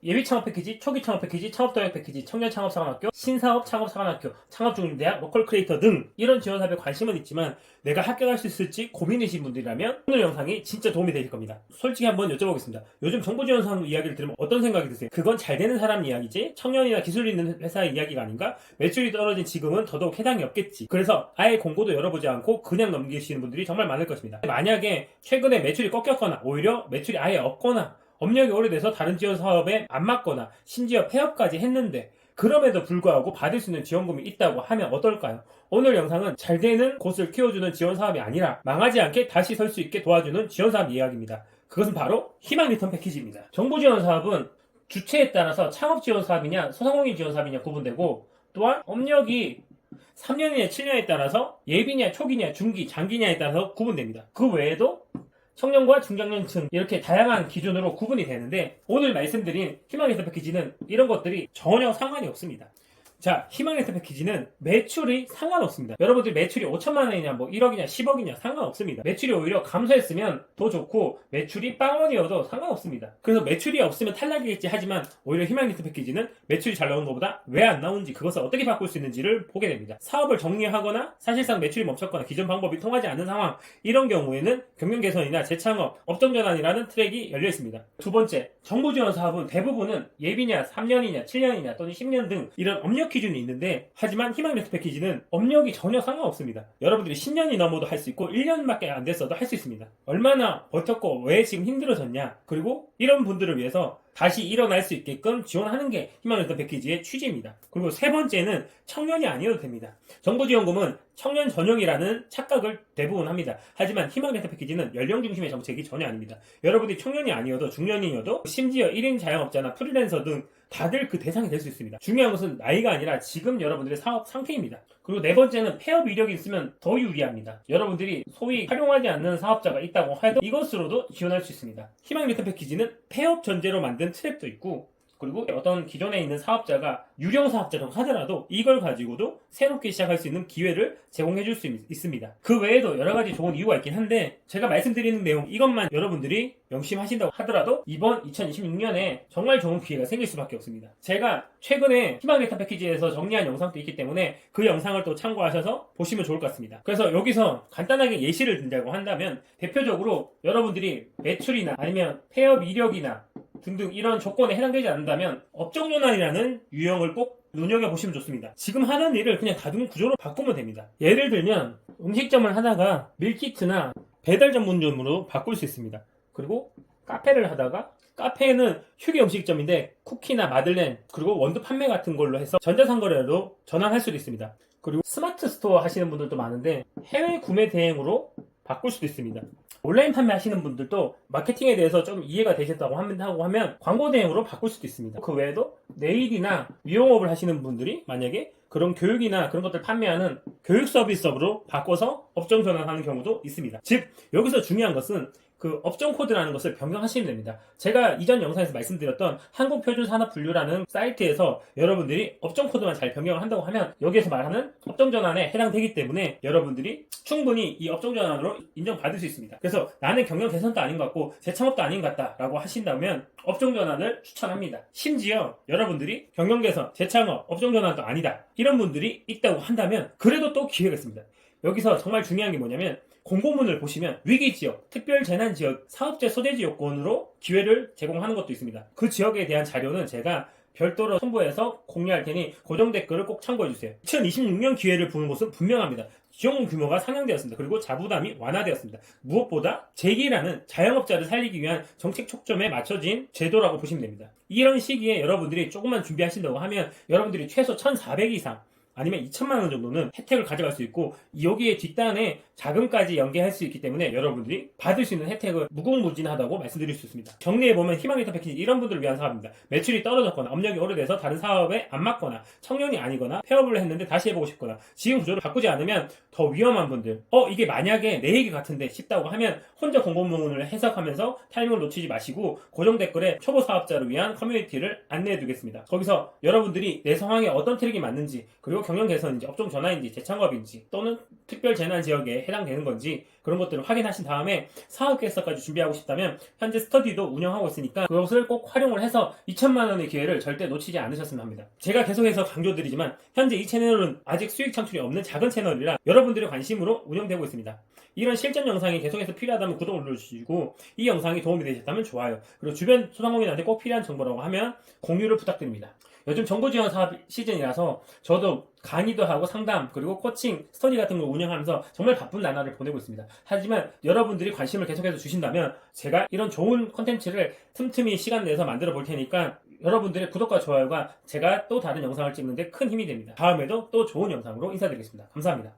예비 창업 패키지, 초기 창업 패키지, 창업 도약 패키지, 청년 창업 사관학교, 신사업 창업 사관학교, 창업 중인 대학, 로컬 크리에이터 등 이런 지원 사업에 관심은 있지만 내가 합격할 수 있을지 고민이신 분들이라면 오늘 영상이 진짜 도움이 되실 겁니다. 솔직히 한번 여쭤보겠습니다. 요즘 정부 지원 사업 이야기를 들으면 어떤 생각이 드세요? 그건 잘 되는 사람 이야기지 청년이나 기술 있는 회사의 이야기가 아닌가? 매출이 떨어진 지금은 더더욱 해당이 없겠지. 그래서 아예 공고도 열어보지 않고 그냥 넘기시는 분들이 정말 많을 것입니다. 만약에 최근에 매출이 꺾였거나 오히려 매출이 아예 없거나 업력이 오래돼서 다른 지원 사업에 안 맞거나 심지어 폐업까지 했는데 그럼에도 불구하고 받을 수 있는 지원금이 있다고 하면 어떨까요? 오늘 영상은 잘 되는 곳을 키워주는 지원 사업이 아니라 망하지 않게 다시 설 수 있게 도와주는 지원 사업 이야기입니다. 그것은 바로 희망 리턴 패키지입니다. 정부 지원 사업은 주체에 따라서 창업 지원 사업이냐 소상공인 지원 사업이냐 구분되고 또한 업력이 3년이냐 7년에 따라서 예비냐 초기냐 중기 장기냐에 따라서 구분됩니다. 그 외에도 청년과 중장년층 이렇게 다양한 기준으로 구분이 되는데 오늘 말씀드린 희망 리턴 패키지는 이런 것들이 전혀 상관이 없습니다. 자, 희망 리턴 패키지는 매출이 상관없습니다. 여러분들 매출이 5천만 원이냐 뭐 1억이냐 10억이냐 상관없습니다. 매출이 오히려 감소했으면 더 좋고 매출이 빵원이어도 상관없습니다. 그래서 매출이 없으면 탈락이겠지 하지만 오히려 희망 리턴 패키지는 매출이 잘 나오는 것보다 왜 안 나오는지 그것을 어떻게 바꿀 수 있는지를 보게 됩니다. 사업을 정리하거나 사실상 매출이 멈췄거나 기존 방법이 통하지 않는 상황 이런 경우에는 경영 개선이나 재창업, 업종 전환이라는 트랙이 열려 있습니다. 두 번째, 정부 지원 사업은 대부분은 예비냐 3년이냐 7년이냐 또는 10년 등 이런 업력 기준이 있는데 하지만 희망 리턴 패키지는 업력이 전혀 상관없습니다. 여러분들이 10년이 넘어도 할 수 있고 1년밖에 안 됐어도 할 수 있습니다. 얼마나 버텼고 왜 지금 힘들어졌냐 그리고 이런 분들을 위해서 다시 일어날 수 있게끔 지원하는 게 희망 리턴 패키지의 취지입니다. 그리고 세 번째는 청년이 아니어도 됩니다. 정부 지원금은 청년 전용이라는 착각을 대부분 합니다. 하지만 희망 리턴 패키지는 연령 중심의 정책이 전혀 아닙니다. 여러분이 청년이 아니어도 중년이어도 심지어 1인 자영업자나 프리랜서 등 다들 그 대상이 될 수 있습니다. 중요한 것은 나이가 아니라 지금 여러분들의 사업 상태입니다. 그리고 네 번째는 폐업 이력이 있으면 더 유리합니다. 여러분들이 소위 활용하지 않는 사업자가 있다고 해도 이것으로도 지원할 수 있습니다. 희망 리턴 패키지는 폐업 전제로 만든 트랩도 있고 그리고 어떤 기존에 있는 사업자가 유령 사업자라고 하더라도 이걸 가지고도 새롭게 시작할 수 있는 기회를 제공해 줄 수 있습니다. 그 외에도 여러 가지 좋은 이유가 있긴 한데 제가 말씀드리는 내용 이것만 여러분들이 명심하신다고 하더라도 이번 2026년에 정말 좋은 기회가 생길 수밖에 없습니다. 제가 최근에 희망 리턴 패키지에서 정리한 영상도 있기 때문에 그 영상을 또 참고하셔서 보시면 좋을 것 같습니다. 그래서 여기서 간단하게 예시를 든다고 한다면 대표적으로 여러분들이 매출이나 아니면 폐업 이력이나 등등 이런 조건에 해당되지 않는다면 업종 전환이라는 유형을 꼭 눈여겨보시면 좋습니다. 지금 하는 일을 그냥 다른 구조로 바꾸면 됩니다. 예를 들면 음식점을 하다가 밀키트나 배달 전문점으로 바꿀 수 있습니다. 그리고 카페를 하다가 카페는 휴게 음식점인데 쿠키나 마들렌 그리고 원두 판매 같은 걸로 해서 전자상거래로 전환할 수도 있습니다. 그리고 스마트 스토어 하시는 분들도 많은데 해외 구매 대행으로 바꿀 수도 있습니다. 온라인 판매 하시는 분들도 마케팅에 대해서 좀 이해가 되셨다고 하면 광고 대행으로 바꿀 수도 있습니다. 그 외에도 네일이나 미용업을 하시는 분들이 만약에 그런 교육이나 그런 것들 판매하는 교육 서비스업으로 바꿔서 업종 전환하는 경우도 있습니다. 즉 여기서 중요한 것은 그 업종 코드라는 것을 변경하시면 됩니다. 제가 이전 영상에서 말씀드렸던 한국표준산업분류라는 사이트에서 여러분들이 업종 코드만 잘 변경을 한다고 하면 여기에서 말하는 업종 전환에 해당되기 때문에 여러분들이 충분히 이 업종 전환으로 인정받을 수 있습니다. 그래서 나는 경영 개선도 아닌 것 같고 재창업도 아닌 것 같다라고 하신다면 업종 전환을 추천합니다. 심지어 여러분들이 경영 개선, 재창업, 업종 전환도 아니다 이런 분들이 있다고 한다면 그래도 또 기회가 있습니다. 여기서 정말 중요한 게 뭐냐면 공고문을 보시면 위기지역, 특별재난지역, 사업체 소재지 요건으로 기회를 제공하는 것도 있습니다. 그 지역에 대한 자료는 제가 별도로 첨부해서 공유할 테니 고정 댓글을 꼭 참고해주세요. 2026년 기회를 부는 곳은 분명합니다. 지원금 규모가 상향되었습니다. 그리고 자부담이 완화되었습니다. 무엇보다 재기라는 자영업자를 살리기 위한 정책 초점에 맞춰진 제도라고 보시면 됩니다. 이런 시기에 여러분들이 조금만 준비하신다고 하면 여러분들이 최소 1,400 이상 아니면 2천만 원 정도는 혜택을 가져갈 수 있고 여기에 뒷단에 자금까지 연계할 수 있기 때문에 여러분들이 받을 수 있는 혜택을 무궁무진하다고 말씀드릴 수 있습니다. 정리해보면 희망 리턴 패키지 이런 분들을 위한 사업입니다. 매출이 떨어졌거나 업력이 오래돼서 다른 사업에 안 맞거나 청년이 아니거나 폐업을 했는데 다시 해보고 싶거나 지금 구조를 바꾸지 않으면 더 위험한 분들 이게 만약에 내 얘기 같은데 싶다고 하면 혼자 공고문을 해석하면서 타이밍을 놓치지 마시고 고정 댓글에 초보 사업자를 위한 커뮤니티를 안내해 두겠습니다. 거기서 여러분들이 내 상황에 어떤 트랙이 맞는지 그리고 경영 개선인지 업종 전환인지 재창업인지 또는 특별 재난 지역에 해당되는 건지 그런 것들을 확인하신 다음에 사업 계획서까지 준비하고 싶다면 현재 스터디도 운영하고 있으니까 그것을 꼭 활용을 해서 2천만 원의 기회를 절대 놓치지 않으셨으면 합니다. 제가 계속해서 강조드리지만 현재 이 채널은 아직 수익 창출이 없는 작은 채널이라 여러분들의 관심으로 운영되고 있습니다. 이런 실전 영상이 계속해서 필요하다면 구독을 눌러주시고 이 영상이 도움이 되셨다면 좋아요. 그리고 주변 소상공인한테 꼭 필요한 정보라고 하면 공유를 부탁드립니다. 요즘 정보지원 사업 시즌이라서 저도 강의도 하고 상담 그리고 코칭, 스터디 같은 걸 운영하면서 정말 바쁜 나날을 보내고 있습니다. 하지만 여러분들이 관심을 계속해서 주신다면 제가 이런 좋은 컨텐츠를 틈틈이 시간 내서 만들어 볼 테니까 여러분들의 구독과 좋아요가 제가 또 다른 영상을 찍는데 큰 힘이 됩니다. 다음에도 또 좋은 영상으로 인사드리겠습니다. 감사합니다.